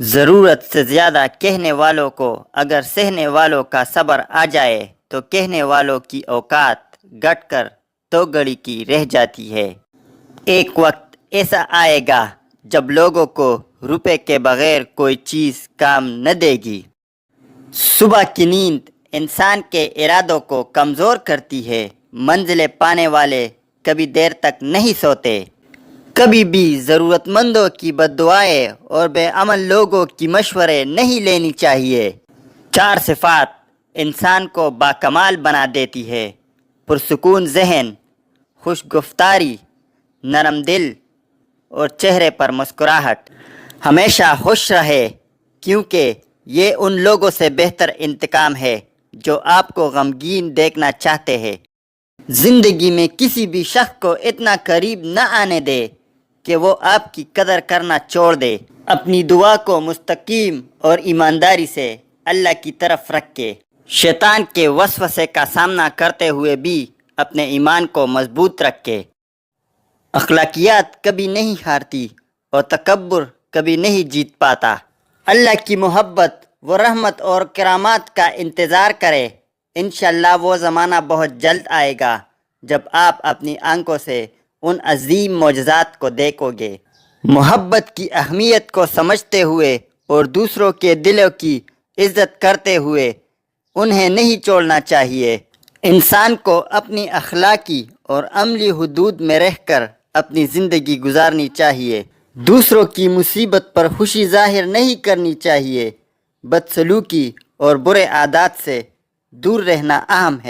ضرورت سے زیادہ کہنے والوں کو اگر سہنے والوں کا صبر آ جائے تو کہنے والوں کی اوقات گھٹ کر تو گھڑی کی رہ جاتی ہے۔ ایک وقت ایسا آئے گا جب لوگوں کو روپے کے بغیر کوئی چیز کام نہ دے گی۔ صبح کی نیند انسان کے ارادوں کو کمزور کرتی ہے۔ منزلیں پانے والے کبھی دیر تک نہیں سوتے۔ کبھی بھی ضرورت مندوں کی بد دعائیں اور بے عمل لوگوں کی مشورے نہیں لینی چاہیے۔ 4 صفات انسان کو باکمال بنا دیتی ہے: پرسکون ذہن، خوش گفتاری، نرم دل اور چہرے پر مسکراہٹ۔ ہمیشہ خوش رہے کیونکہ یہ ان لوگوں سے بہتر انتقام ہے جو آپ کو غمگین دیکھنا چاہتے ہیں۔ زندگی میں کسی بھی شخص کو اتنا قریب نہ آنے دے کہ وہ آپ کی قدر کرنا چھوڑ دے۔ اپنی دعا کو مستقیم اور ایمانداری سے اللہ کی طرف رکھے۔ شیطان کے وسوسے کا سامنا کرتے ہوئے بھی اپنے ایمان کو مضبوط رکھے۔ اخلاقیات کبھی نہیں ہارتی اور تکبر کبھی نہیں جیت پاتا۔ اللہ کی محبت و رحمت اور کرامات کا انتظار کرے۔ انشاءاللہ وہ زمانہ بہت جلد آئے گا جب آپ اپنی آنکھوں سے ان عظیم معجزات کو دیکھو گے۔ محبت کی اہمیت کو سمجھتے ہوئے اور دوسروں کے دلوں کی عزت کرتے ہوئے انہیں نہیں چھوڑنا چاہیے۔ انسان کو اپنی اخلاقی اور عملی حدود میں رہ کر اپنی زندگی گزارنی چاہیے۔ دوسروں کی مصیبت پر خوشی ظاہر نہیں کرنی چاہیے۔ بدسلوکی اور برے عادات سے دور رہنا اہم ہے۔